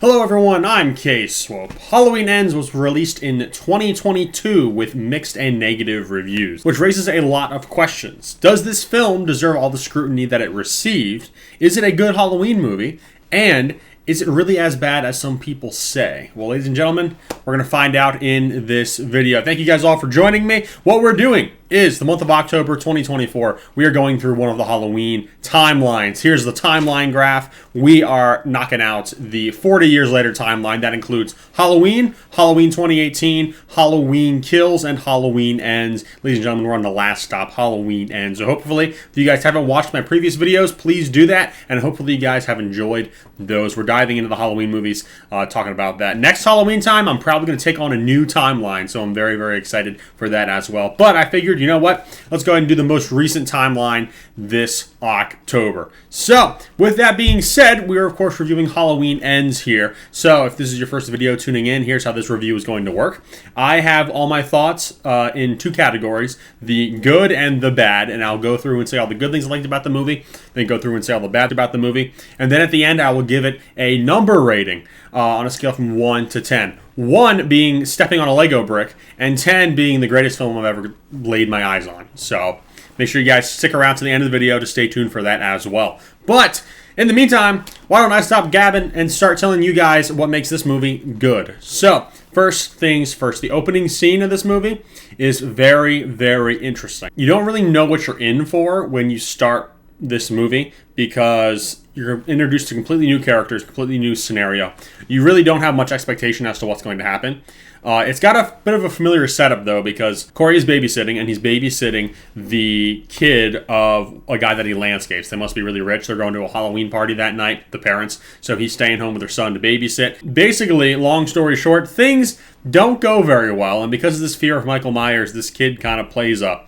Hello everyone, I'm K-Swope. Halloween Ends was released in 2022 with mixed and negative reviews, which raises a lot of questions. Does this film deserve all the scrutiny that it received? Is it a good Halloween movie? And is it really as bad as some people say? Well, ladies and gentlemen, we're going to find out in this video. Thank you guys all for joining me. What we're doing is the month of October 2024. We are going through one of the Halloween timelines. Here's the timeline graph. We are knocking out the 40 years later timeline. That includes Halloween, Halloween 2018, Halloween Kills, and Halloween Ends. Ladies and gentlemen, we're on the last stop, Halloween Ends. So hopefully, if you guys haven't watched my previous videos, please do that. And hopefully you guys have enjoyed those. We're diving into the Halloween movies, talking about that. Next Halloween time, I'm probably going to take on a new timeline. So I'm very, very excited for that as well. But I figured, you know what? Let's go ahead and do the most recent timeline this October. So, with that being said, we're of course reviewing Halloween Ends here. So, if this is your first video tuning in, here's how this review is going to work. I have all my thoughts in two categories, the good and the bad, and I'll go through and say all the good things I liked about the movie, then go through and say all the bad about the movie, and then at the end I will give it a number rating on a scale from 1 to 10. 1 being stepping on a Lego brick, and 10 being the greatest film I've ever laid my eyes on. So, make sure you guys stick around to the end of the video to stay tuned for that as well. But, in the meantime, why don't I stop gabbing and start telling you guys what makes this movie good. So, first things first, the opening scene of this movie is very, very interesting. You don't really know what you're in for when you start this movie because you're introduced to completely new characters, completely new scenario. You really don't have much expectation as to what's going to happen. It's got a bit of a familiar setup, though, because Corey is babysitting, and he's babysitting the kid of a guy that he landscapes. They must be really rich. They're going to a Halloween party that night, the parents, so he's staying home with their son to babysit. Basically, long story short, things don't go very well, and because of this fear of Michael Myers, this kid kind of plays a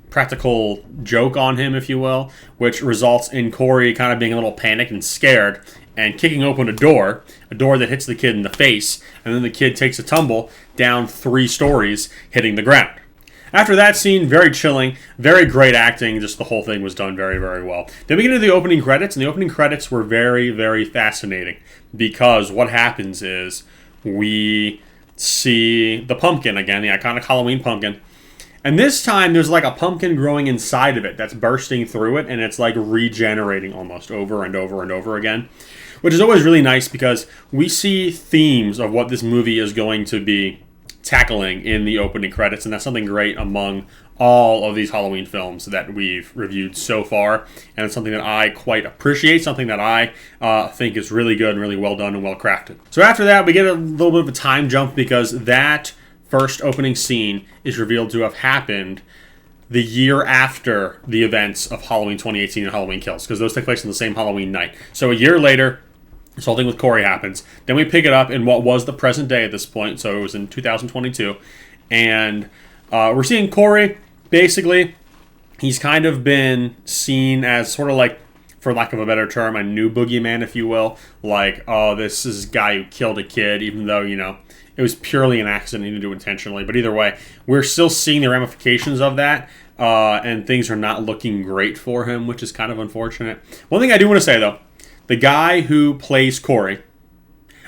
practical joke on him, if you will, which results in Corey kind of being a little panicked and scared and kicking open a door that hits the kid in the face, and then the kid takes a tumble down 3 stories, hitting the ground. After that scene, very chilling, very great acting, just the whole thing was done very, very well. Then we get into the opening credits, and the opening credits were very, very fascinating, because what happens is we see the pumpkin again, the iconic Halloween pumpkin. And this time, there's like a pumpkin growing inside of it that's bursting through it, and it's like regenerating almost over and over and over again, which is always really nice because we see themes of what this movie is going to be tackling in the opening credits, and that's something great among all of these Halloween films that we've reviewed so far, and it's something that I quite appreciate, something that I think is really good and really well done and well crafted. So after that, we get a little bit of a time jump because that first opening scene is revealed to have happened the year after the events of Halloween 2018 and Halloween Kills, because those take place on the same Halloween night. So a year later, this whole thing with Corey happens. Then we pick it up in what was the present day at this point, so it was in 2022, and we're seeing Corey, basically, he's kind of been seen as sort of like, for lack of a better term, a new boogeyman, if you will. Like, oh, this is a guy who killed a kid, even though, you know, it was purely an accident. He didn't do it intentionally. But either way, we're still seeing the ramifications of that, and things are not looking great for him, which is kind of unfortunate. One thing I do want to say, though, the guy who plays Corey,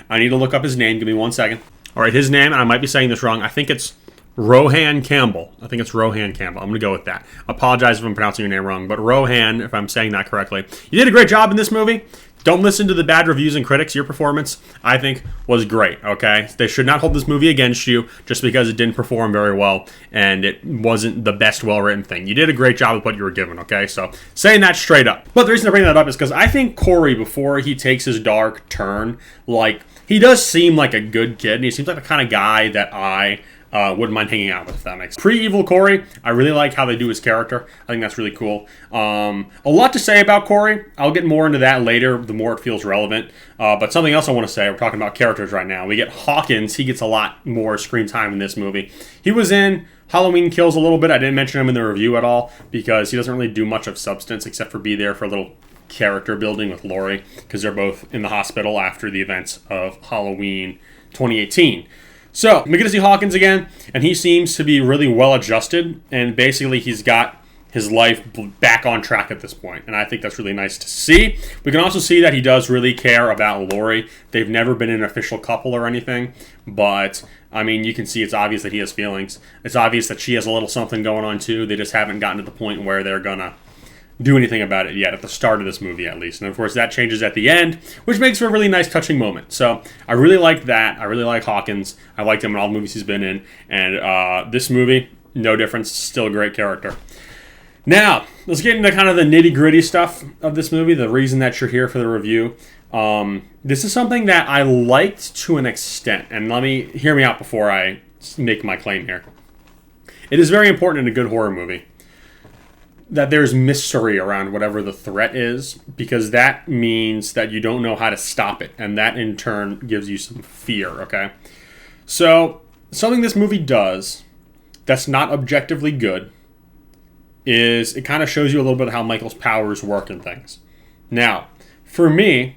I need to look up his name. Give me 1 second. All right, his name, and I might be saying this wrong. I think it's Rohan Campbell. I'm going to go with that. I apologize if I'm pronouncing your name wrong, but Rohan, if I'm saying that correctly. You did a great job in this movie. Don't listen to the bad reviews and critics. Your performance, I think, was great, okay? They should not hold this movie against you just because it didn't perform very well and it wasn't the best well-written thing. You did a great job with what you were given, okay? So, saying that straight up. But the reason I bring that up is because I think Corey, before he takes his dark turn, like, he does seem like a good kid, and he seems like the kind of guy that I wouldn't mind hanging out with, if that makes sense. Pre-Evil Corey, I really like how they do his character. I think that's really cool. A lot to say about Corey. I'll get more into that later, the more it feels relevant. But something else I want to say, we're talking about characters right now. We get Hawkins. He gets a lot more screen time in this movie. He was in Halloween Kills a little bit. I didn't mention him in the review at all because he doesn't really do much of substance except for be there for a little character building with Laurie because they're both in the hospital after the events of Halloween 2018. So, we get to see Hawkins again, and he seems to be really well adjusted, and basically he's got his life back on track at this point, and I think that's really nice to see. We can also see that he does really care about Laurie. They've never been an official couple or anything, but I mean, you can see it's obvious that he has feelings. It's obvious that she has a little something going on too. They just haven't gotten to the point where they're gonna do anything about it yet, at the start of this movie at least. And of course that changes at the end, which makes for a really nice touching moment. So I really like that. I really like Hawkins. I liked him in all the movies he's been in, and this movie, no difference, still a great character. Now, let's get into kind of the nitty-gritty stuff of this movie, the reason that you're here for the review. This is something that I liked to an extent, and hear me out before I make my claim here. It is very important in a good horror movie that there's mystery around whatever the threat is, because that means that you don't know how to stop it, and that in turn gives you some fear, okay? So, something this movie does that's not objectively good is it kind of shows you a little bit of how Michael's powers work and things. Now, for me,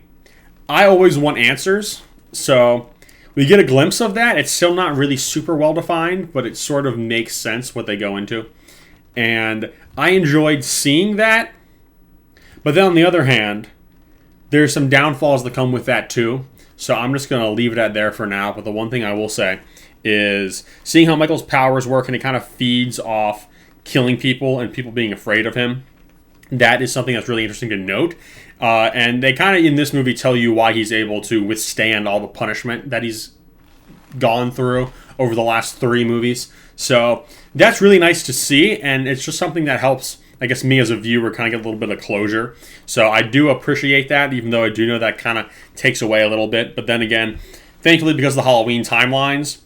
I always want answers, so we get a glimpse of that. It's still not really super well defined, but it sort of makes sense what they go into. And I enjoyed seeing that, but then on the other hand, there's some downfalls that come with that too. So I'm just going to leave it at there for now. But the one thing I will say is seeing how Michael's powers work, and it kind of feeds off killing people and people being afraid of him. That is something that's really interesting to note. And they kind of in this movie tell you why he's able to withstand all the punishment that he's gone through over the last 3 movies. So that's really nice to see, and it's just something that helps, I guess, me as a viewer kind of get a little bit of closure. So I do appreciate that, even though I do know that kind of takes away a little bit. But then again, thankfully, because of the Halloween timelines,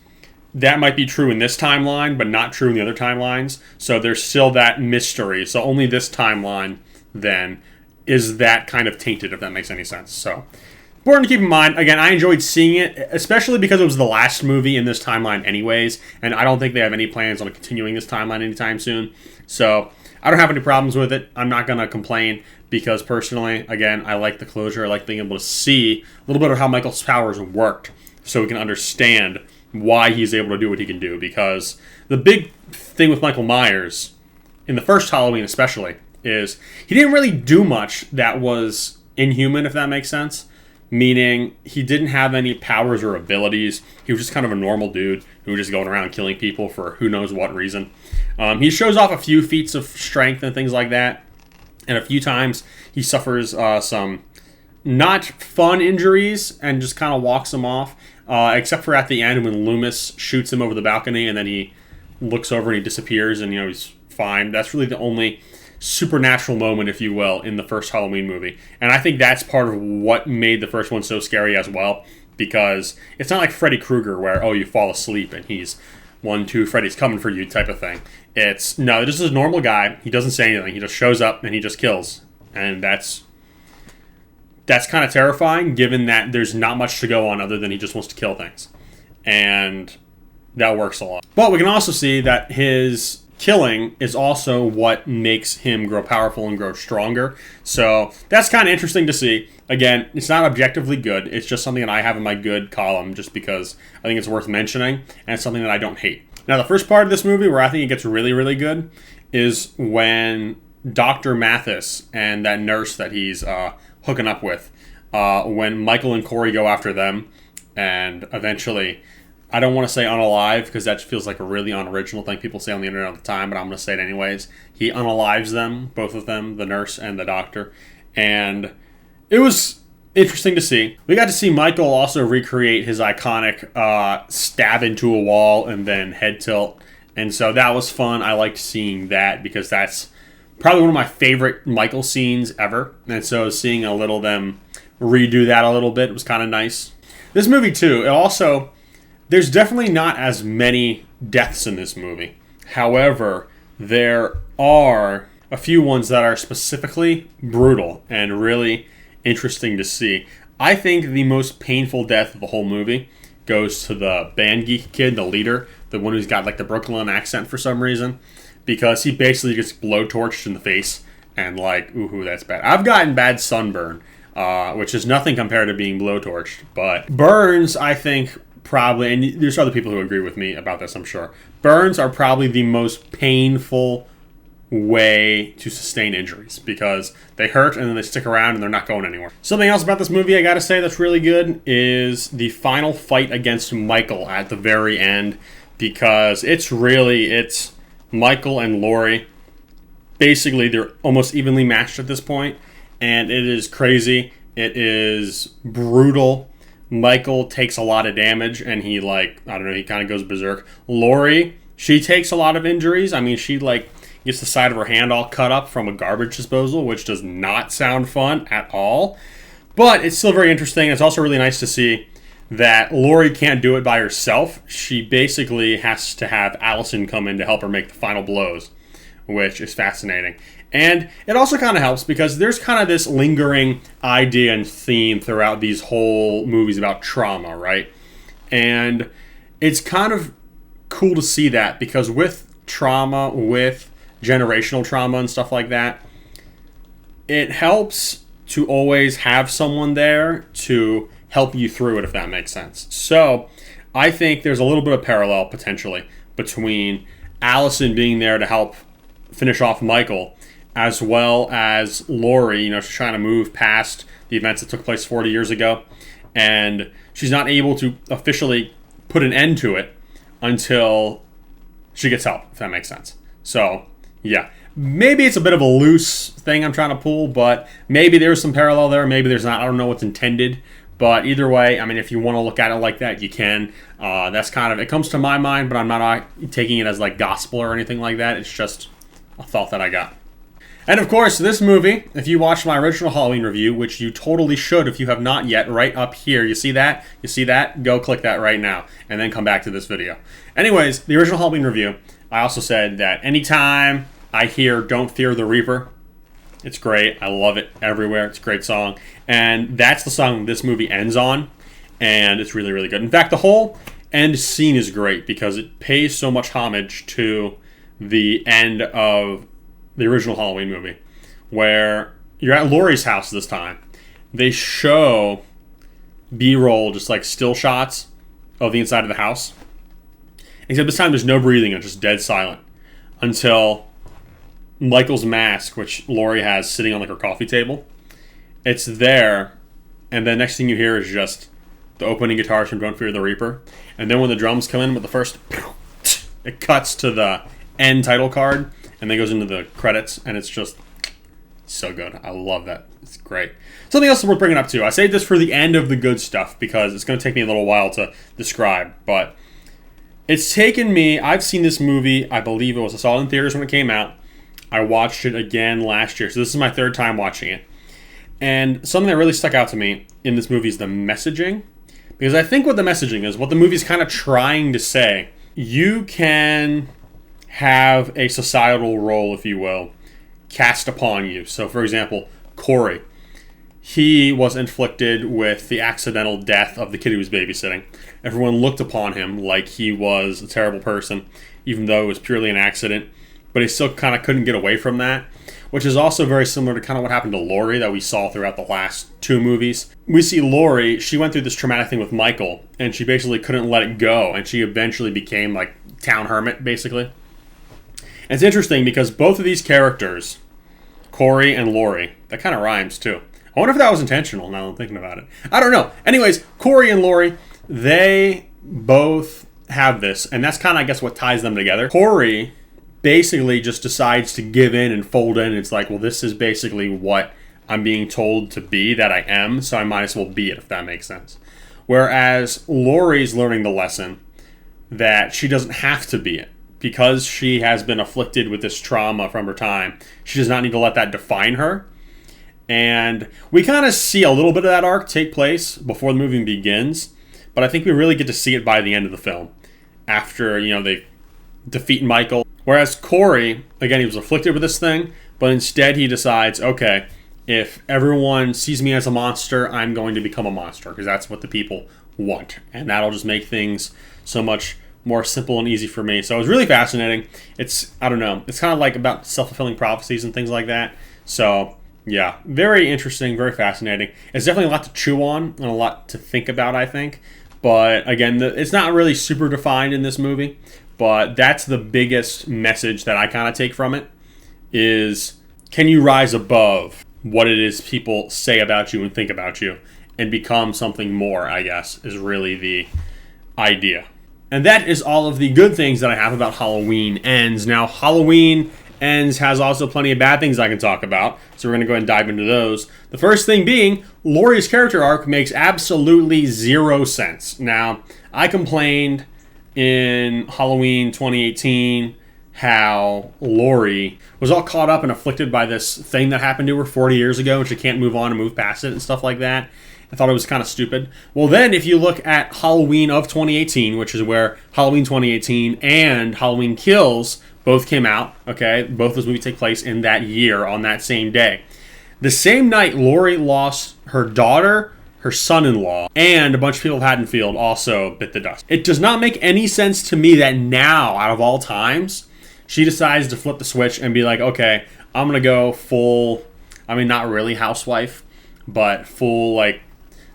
that might be true in this timeline, but not true in the other timelines. So there's still that mystery. So only this timeline, then, is that kind of tainted, if that makes any sense. So important to keep in mind. Again, I enjoyed seeing it, especially because it was the last movie in this timeline anyways, and I don't think they have any plans on continuing this timeline anytime soon. So I don't have any problems with it. I'm not going to complain because personally, again, I like the closure. I like being able to see a little bit of how Michael's powers worked so we can understand why he's able to do what he can do. Because the big thing with Michael Myers, in the first Halloween especially, is he didn't really do much that was inhuman, if that makes sense. Meaning, he didn't have any powers or abilities. He was just kind of a normal dude who was just going around killing people for who knows what reason. He shows off a few feats of strength and things like that. And a few times, he suffers some not fun injuries and just kind of walks them off. Except for at the end when Loomis shoots him over the balcony and then he looks over and he disappears and, he's fine. That's really the only supernatural moment, if you will, in the first Halloween movie. And I think that's part of what made the first one so scary as well, because it's not like Freddy Krueger where, you fall asleep and he's 1, 2, Freddy's coming for you type of thing. It's, no, this is a normal guy. He doesn't say anything. He just shows up and he just kills. And that's kind of terrifying, given that there's not much to go on other than he just wants to kill things. And that works a lot. But we can also see that his killing is also what makes him grow powerful and grow stronger. So that's kind of interesting to see. Again, it's not objectively good. It's just something that I have in my good column just because I think it's worth mentioning, and it's something that I don't hate. Now, the first part of this movie where I think it gets really, really good is when Dr. Mathis and that nurse that he's hooking up with, when Michael and Corey go after them, and eventually, I don't want to say unalive because that feels like a really unoriginal thing people say on the internet all the time, but I'm going to say it anyways. He unalives them, both of them, the nurse and the doctor, and it was interesting to see. We got to see Michael also recreate his iconic stab into a wall and then head tilt, and so that was fun. I liked seeing that because that's probably one of my favorite Michael scenes ever, and so seeing them redo that a little bit was kind of nice. This movie, too, it also... There's definitely not as many deaths in this movie. However, there are a few ones that are specifically brutal and really interesting to see. I think the most painful death of the whole movie goes to the band geek kid, the leader, the one who's got like the Brooklyn accent for some reason, because he basically gets blowtorched in the face and like, ooh, that's bad. I've gotten bad sunburn, which is nothing compared to being blowtorched, but burns, I think... probably, and there's other people who agree with me about this, I'm sure. Burns are probably the most painful way to sustain injuries because they hurt and then they stick around and they're not going anywhere. Something else about this movie I gotta say that's really good is the final fight against Michael at the very end, because it's Michael and Laurie. Basically, they're almost evenly matched at this point, and it is crazy. It is brutal. Michael takes a lot of damage, and he he kind of goes berserk. Laurie, she takes a lot of injuries. I mean, she gets the side of her hand all cut up from a garbage disposal, which does not sound fun at all. But it's still very interesting. It's also really nice to see that Laurie can't do it by herself. She basically has to have Allison come in to help her make the final blows, which is fascinating. And it also kind of helps because there's kind of this lingering idea and theme throughout these whole movies about trauma, right? And it's kind of cool to see that because with trauma, with generational trauma and stuff like that, it helps to always have someone there to help you through it, if that makes sense. So I think there's a little bit of parallel potentially between Allison being there to help finish off Michael, as well as Laurie, she's trying to move past the events that took place 40 years ago, and she's not able to officially put an end to it until she gets help, if that makes sense. So yeah, maybe it's a bit of a loose thing I'm trying to pull, but maybe there's some parallel there, maybe there's not. I don't know what's intended, but either way, I mean, if you want to look at it like that, you can. That's kind of, it comes to my mind, but I'm not taking it as gospel or anything like that. It's just a thought that I got. And of course, this movie, if you watched my original Halloween review, which you totally should if you have not yet, right up here, you see that? You see that? Go click that right now, and then come back to this video. Anyways, the original Halloween review, I also said that anytime I hear Don't Fear the Reaper, it's great. I love it everywhere. It's a great song. And that's the song this movie ends on, and it's really, really good. In fact, the whole end scene is great because it pays so much homage to the end of the original Halloween movie, where you're at Laurie's house this time. They show B-roll, just still shots of the inside of the house. Except this time there's no breathing, it's just dead silent. Until Michael's mask, which Laurie has sitting on her coffee table, it's there, and then next thing you hear is just the opening guitars from Don't Fear the Reaper. And then when the drums come in with the first, it cuts to the end title card, and then goes into the credits, and it's just so good. I love that. It's great. Something else worth bringing up too. I saved this for the end of the good stuff because it's going to take me a little while to describe, but it's taken me, I've seen this movie, I believe I saw it in theaters when it came out. I watched it again last year, so this is my third time watching it. And something that really stuck out to me in this movie is the messaging, because I think what the messaging is, what the movie's kind of trying to say, you can have a societal role, if you will, cast upon you. So, for example, Corey. He was inflicted with the accidental death of the kid he was babysitting. Everyone looked upon him like he was a terrible person, even though it was purely an accident. But he still kind of couldn't get away from that, which is also very similar to kind of what happened to Laurie that we saw throughout the last two movies. We see Laurie, she went through this traumatic thing with Michael, and she basically couldn't let it go, and she eventually became town hermit, basically. And it's interesting because both of these characters, Corey and Laurie, that kind of rhymes too. I wonder if that was intentional now that I'm thinking about it. I don't know. Anyways, Corey and Laurie, they both have this, and that's kind of, I guess, what ties them together. Corey basically just decides to give in and fold in. It's well, this is basically what I'm being told to be, that I am, so I might as well be it, if that makes sense. Whereas Laurie's learning the lesson that she doesn't have to be it. Because she has been afflicted with this trauma from her time, she does not need to let that define her. And we kind of see a little bit of that arc take place before the movie begins, but I think we really get to see it by the end of the film, after, they defeat Michael. Whereas Corey, again, he was afflicted with this thing, but instead he decides, okay, if everyone sees me as a monster, I'm going to become a monster, because that's what the people want. And that'll just make things so much more simple and easy for me. So it was really fascinating. It's, I don't know, it's kind of about self-fulfilling prophecies and things like that. So yeah, very interesting, very fascinating. It's definitely a lot to chew on and a lot to think about, I think. But again, it's not really super defined in this movie, but that's the biggest message that I kind of take from it, is, can you rise above what it is people say about you and think about you and become something more, I guess, is really the idea. And that is all of the good things that I have about Halloween Ends. Now, Halloween Ends has also plenty of bad things I can talk about, so we're going to go ahead and dive into those. The first thing being, Laurie's character arc makes absolutely zero sense. Now, I complained in Halloween 2018 how Laurie was all caught up and afflicted by this thing that happened to her 40 years ago and she can't move on and move past it and stuff like that. I thought it was kind of stupid. Well, then if you look at Halloween of 2018, which is where Halloween 2018 and Halloween Kills both came out, okay? Both those movies take place in that year on that same day. The same night, Laurie lost her daughter, her son-in-law, and a bunch of people of Haddonfield also bit the dust. It does not make any sense to me that now, out of all times, she decides to flip the switch and be like, okay, I'm going to go full, I mean, not really housewife, but full, like,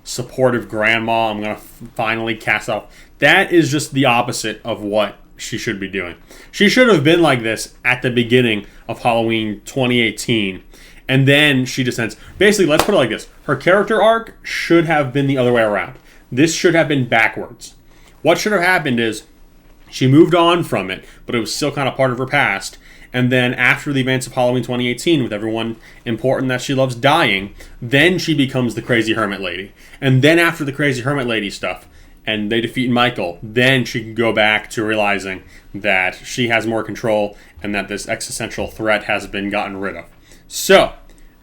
supportive grandma. I'm going to finally cast off. That is just the opposite of what she should be doing. She should have been like this at the beginning of Halloween 2018. And then she descends. Basically, let's put it like this. Her character arc should have been the other way around. This should have been backwards. What should have happened is she moved on from it, but it was still kind of part of her past. And then after the events of Halloween 2018, with everyone important that she loves dying, then she becomes the crazy hermit lady. And then after the crazy hermit lady stuff, and they defeat Michael, then she can go back to realizing that she has more control and that this existential threat has been gotten rid of. So,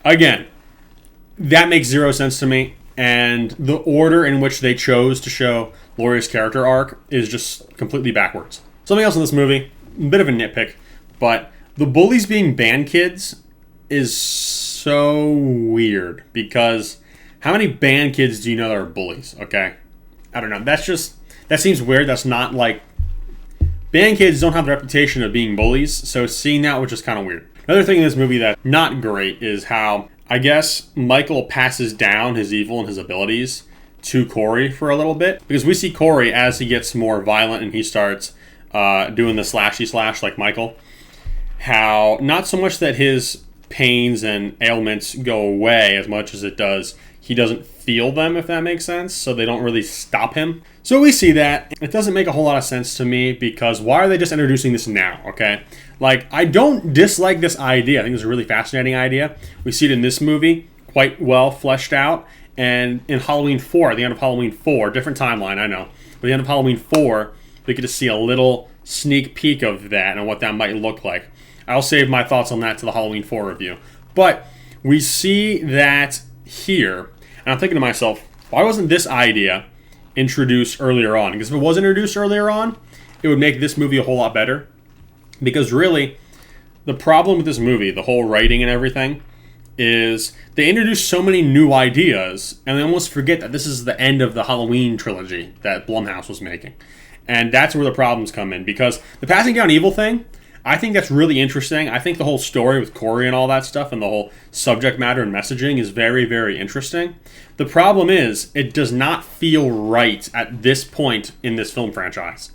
again, that makes zero sense to me. And the order in which they chose to show Laurie's character arc is just completely backwards. Something else in this movie, a bit of a nitpick, but the bullies being band kids is so weird because how many band kids do you know that are bullies, okay? I don't know. That seems weird. That's not like, band kids don't have the reputation of being bullies, so seeing that was just kind of weird. Another thing in this movie that's not great is how, I guess, Michael passes down his evil and his abilities to Corey for a little bit. Because we see Corey as he gets more violent and he starts doing the slashy slash like Michael. How not so much that his pains and ailments go away as much as it does, he doesn't feel them, if that makes sense, so they don't really stop him. So we see that. It doesn't make a whole lot of sense to me because why are they just introducing this now, okay? Like, I don't dislike this idea. I think it's a really fascinating idea. We see it in this movie, quite well fleshed out, and in Halloween 4, at the end of Halloween 4, different timeline, I know, but at the end of Halloween 4, we get to see a little sneak peek of that and what that might look like. I'll save my thoughts on that to the Halloween 4 review. But we see that here, and I'm thinking to myself, why wasn't this idea introduced earlier on? Because if it was introduced earlier on, it would make this movie a whole lot better. Because really, the problem with this movie, the whole writing and everything, is they introduce so many new ideas, and they almost forget that this is the end of the Halloween trilogy that Blumhouse was making. And that's where the problems come in. Because the passing down evil thing, I think that's really interesting. I think the whole story with Corey and all that stuff and the whole subject matter and messaging is very, very interesting. The problem is, it does not feel right at this point in this film franchise.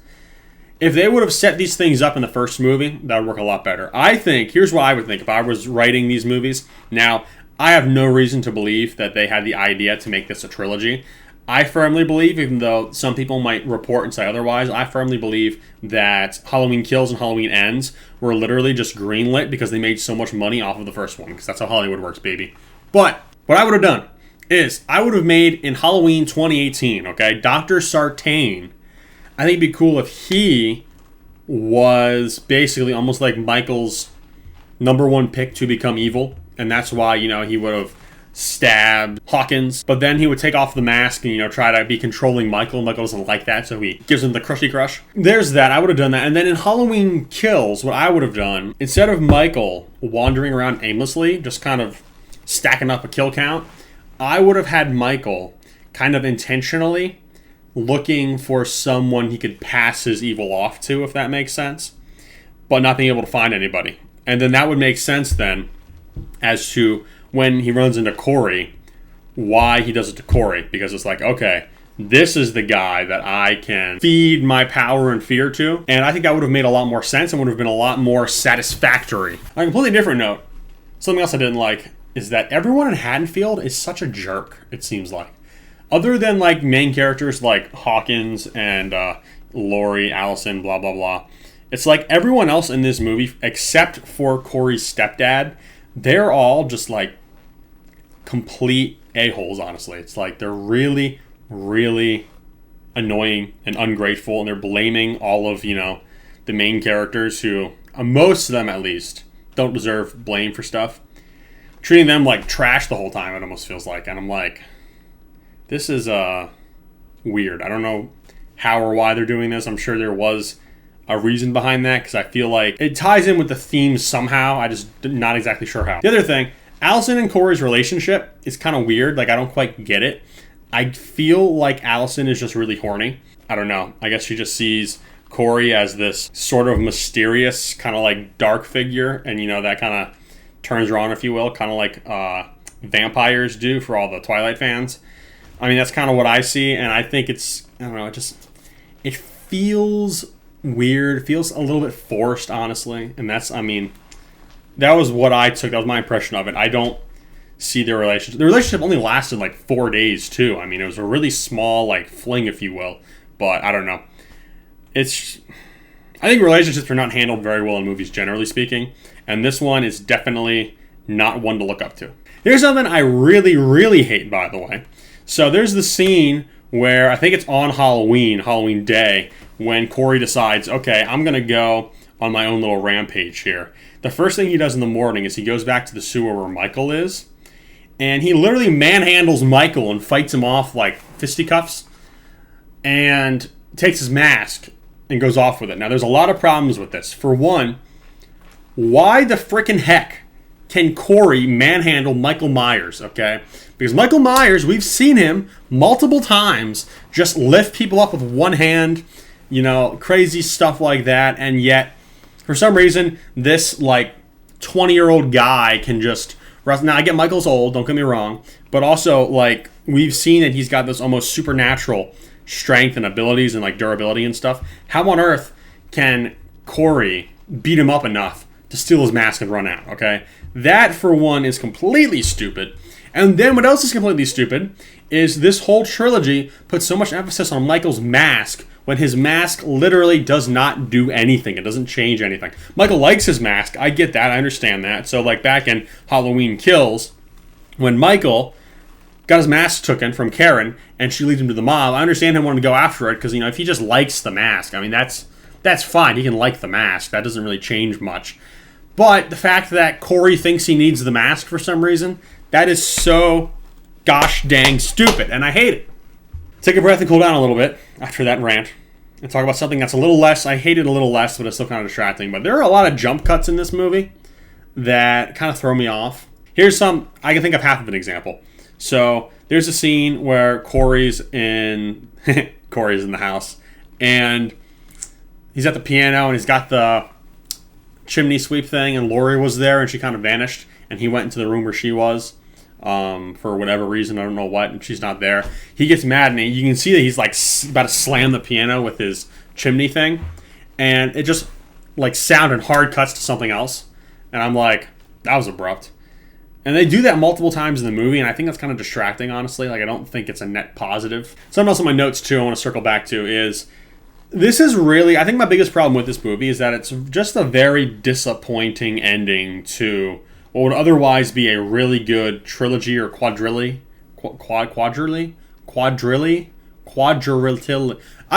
If they would have set these things up in the first movie, that would work a lot better. I think, here's what I would think if I was writing these movies. Now, I have no reason to believe that they had the idea to make this a trilogy. I firmly believe, even though some people might report and say otherwise, I firmly believe that Halloween Kills and Halloween Ends were literally just greenlit because they made so much money off of the first one, because that's how Hollywood works, baby. But what I would have done is I would have made in Halloween 2018, okay, Dr. Sartain. I think it'd be cool if he was basically almost like Michael's number one pick to become evil, and that's why, you know, he would have stabbed Hawkins, but then he would take off the mask and, you know, try to be controlling Michael. Michael doesn't like that, so he gives him the crushy crush. There's that. I would have done that. And then in Halloween Kills, what I would have done, instead of Michael wandering around aimlessly, just kind of stacking up a kill count, I would have had Michael kind of intentionally looking for someone he could pass his evil off to, if that makes sense, but not being able to find anybody. And then that would make sense then as to when he runs into Corey, why he does it to Corey. Because it's like, okay, this is the guy that I can feed my power and fear to. And I think that would have made a lot more sense and would have been a lot more satisfactory. On a completely different note, something else I didn't like is that everyone in Haddonfield is such a jerk, it seems like. Other than like main characters like Hawkins and Laurie, Allison, blah, blah, blah. It's like everyone else in this movie, except for Corey's stepdad, they're all just like complete a-holes, honestly. It's like they're really, really annoying and ungrateful, and they're blaming all of, the main characters who, most of them at least, don't deserve blame for stuff. Treating them like trash the whole time, it almost feels like. And I'm like, this is weird. I don't know how or why they're doing this. I'm sure there was a reason behind that, because I feel like it ties in with the theme somehow. I just not exactly sure how. The other thing, Allison and Corey's relationship is kind of weird. Like, I don't quite get it. I feel like Allison is just really horny. I don't know. I guess she just sees Corey as this sort of mysterious, kind of like dark figure, and that kind of turns her on, if you will, kind of like vampires do for all the Twilight fans. I mean, that's kind of what I see, and I think it's, I don't know, it feels weird. It feels a little bit forced, honestly, and that was what I took. That was my impression of it. I don't see their relationship. The relationship only lasted like 4 days, too. I mean, it was a really small, like, fling, if you will, but I don't know. I think relationships are not handled very well in movies, generally speaking, and this one is definitely not one to look up to. Here's something I really, really hate, by the way. So there's the scene where I think it's on Halloween Day, when Corey decides, okay, I'm going to go on my own little rampage here. The first thing he does in the morning is he goes back to the sewer where Michael is, and he literally manhandles Michael and fights him off like fisticuffs, and takes his mask and goes off with it. Now, there's a lot of problems with this. For one, why the frickin' heck can Corey manhandle Michael Myers, okay? Because Michael Myers, we've seen him multiple times just lift people up with one hand, crazy stuff like that, and yet, for some reason, this, 20-year-old guy can just wrestle. Now, I get Michael's old, don't get me wrong, but also, we've seen that he's got this almost supernatural strength and abilities and, durability and stuff. How on earth can Corey beat him up enough to steal his mask and run out, okay? That, for one, is completely stupid. And then what else is completely stupid is this whole trilogy puts so much emphasis on Michael's mask when his mask literally does not do anything. It doesn't change anything. Michael likes his mask. I get that. I understand that. So, back in Halloween Kills, when Michael got his mask taken from Karen and she leads him to the mob, I understand him wanting to go after it because, if he just likes the mask, I mean, that's fine. He can like the mask. That doesn't really change much. But the fact that Corey thinks he needs the mask for some reason, that is so gosh dang stupid, and I hate it. Take a breath and cool down a little bit after that rant and talk about something that's a little less, I hate it a little less, but it's still kind of distracting. But there are a lot of jump cuts in this movie that kind of throw me off. Here's some, I can think of half of an example. So there's a scene where Corey's in the house, and he's at the piano, and he's got the chimney sweep thing, and Laurie was there, and she kind of vanished, and he went into the room where she was for whatever reason, I don't know what, and she's not there. He gets mad, and you can see that he's about to slam the piano with his chimney thing, and it just sound hard cuts to something else, and I'm like, that was abrupt. And they do that multiple times in the movie, and I think that's kind of distracting, honestly. I don't think it's a net positive. Something else on my notes, too, I want to circle back to is, this is really, I think my biggest problem with this movie is that it's just a very disappointing ending to what would otherwise be a really good trilogy or quadrilly. I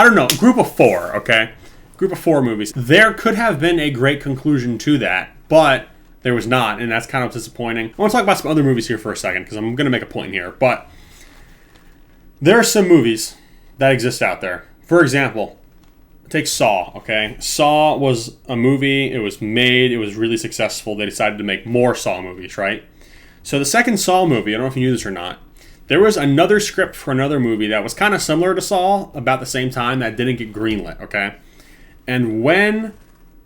don't know, group of 4, okay? Group of 4 movies. There could have been a great conclusion to that, but there was not, and that's kind of disappointing. I want to talk about some other movies here for a second, because I'm going to make a point here, but there are some movies that exist out there. For example, take Saw, okay? Saw was a movie, it was made, it was really successful. They decided to make more Saw movies, right? So the second Saw movie, I don't know if you knew this or not, there was another script for another movie that was kind of similar to Saw about the same time that didn't get greenlit, okay? And when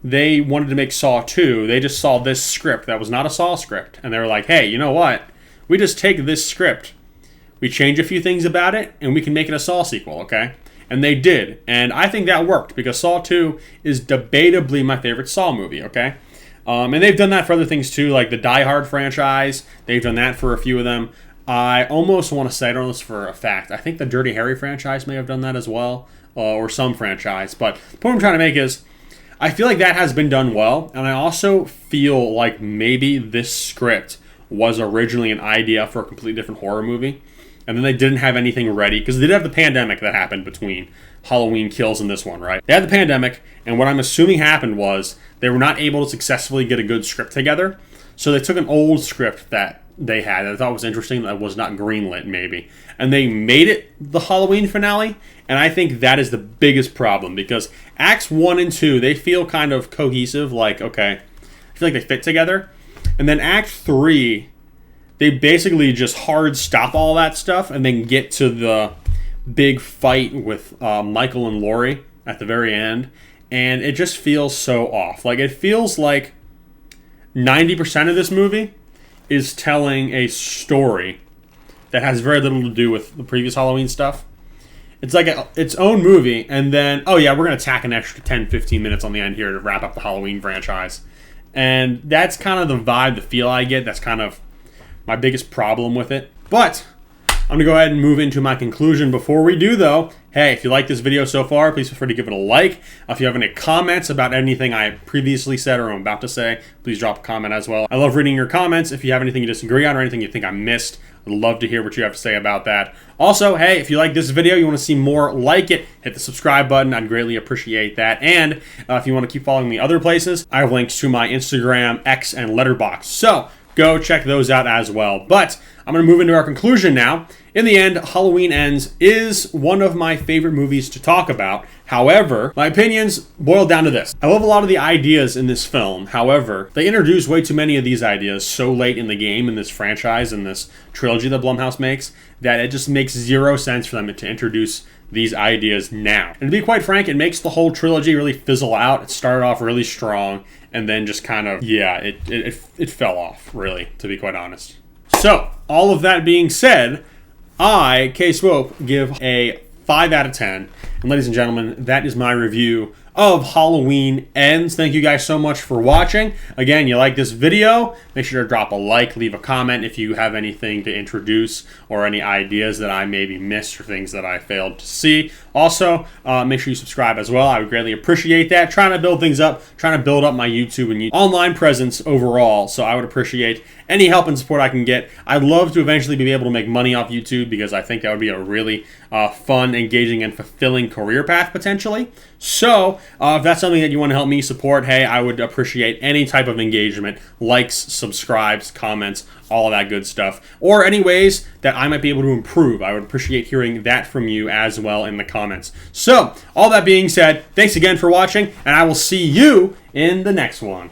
they wanted to make Saw 2, they just saw this script that was not a Saw script, and they were like, hey, you know what? We just take this script, we change a few things about it, and we can make it a Saw sequel, okay? And they did, and I think that worked, because Saw 2 is debatably my favorite Saw movie, okay? And they've done that for other things too, like the Die Hard franchise. They've done that for a few of them. I almost want to say, I don't know this for a fact, I think the Dirty Harry franchise may have done that as well, or some franchise. But the point I'm trying to make is, I feel like that has been done well, and I also feel like maybe this script was originally an idea for a completely different horror movie, and then they didn't have anything ready, because they did have the pandemic that happened between Halloween Kills and this one, right? They had the pandemic, and what I'm assuming happened was they were not able to successfully get a good script together, so they took an old script that they had that I thought was interesting, that was not greenlit maybe, and they made it the Halloween finale. And I think that is the biggest problem, because acts 1 and 2, they feel kind of cohesive, like, okay, I feel like they fit together. And then act 3, they basically just hard stop all that stuff and then get to the big fight with Michael and Laurie at the very end, and it just feels so off. Like, it feels like 90% of this movie is telling a story that has very little to do with the previous Halloween stuff. It's like its own movie, and then, oh yeah, we're going to tack an extra 10-15 minutes on the end here to wrap up the Halloween franchise. And that's kind of the vibe, the feel I get. That's kind of my biggest problem with it. But I'm going to go ahead and move into my conclusion. Before we do, though, hey, if you like this video so far, please feel free to give it a like. If you have any comments about anything I previously said or I'm about to say, please drop a comment as well. I love reading your comments. If you have anything you disagree on or anything you think I missed, I'd love to hear what you have to say about that. Also, hey, if you like this video, you want to see more like it, hit the subscribe button. I'd greatly appreciate that. And if you want to keep following me other places, I have links to my Instagram, X, and Letterboxd. So go check those out as well. But I'm going to move into our conclusion now. In the end, Halloween Ends is one of my favorite movies to talk about. However, my opinions boil down to this. I love a lot of the ideas in this film. However, they introduce way too many of these ideas so late in the game, in this franchise, in this trilogy that Blumhouse makes, that it just makes zero sense for them to introduce these ideas now. And to be quite frank, it makes the whole trilogy really fizzle out. It started off really strong, and then just kind of, yeah, it fell off, really, to be quite honest. So, all of that being said, I, K Swope, give a 5 out of 10. And ladies and gentlemen, that is my review of Halloween Ends. Thank you guys so much for watching. Again, you like this video, make sure to drop a like, leave a comment if you have anything to introduce or any ideas that I maybe missed or things that I failed to see. Also, make sure you subscribe as well. I would greatly appreciate that. Trying to build things up, trying to build up my YouTube and online presence overall, so I would appreciate any help and support I can get. I'd love to eventually be able to make money off YouTube, because I think that would be a really fun, engaging, and fulfilling career path potentially. So, if that's something that you want to help me support, hey, I would appreciate any type of engagement, likes, subscribes, comments, all of that good stuff, or any ways that I might be able to improve. I would appreciate hearing that from you as well in the comments. So, all that being said, thanks again for watching, and I will see you in the next one.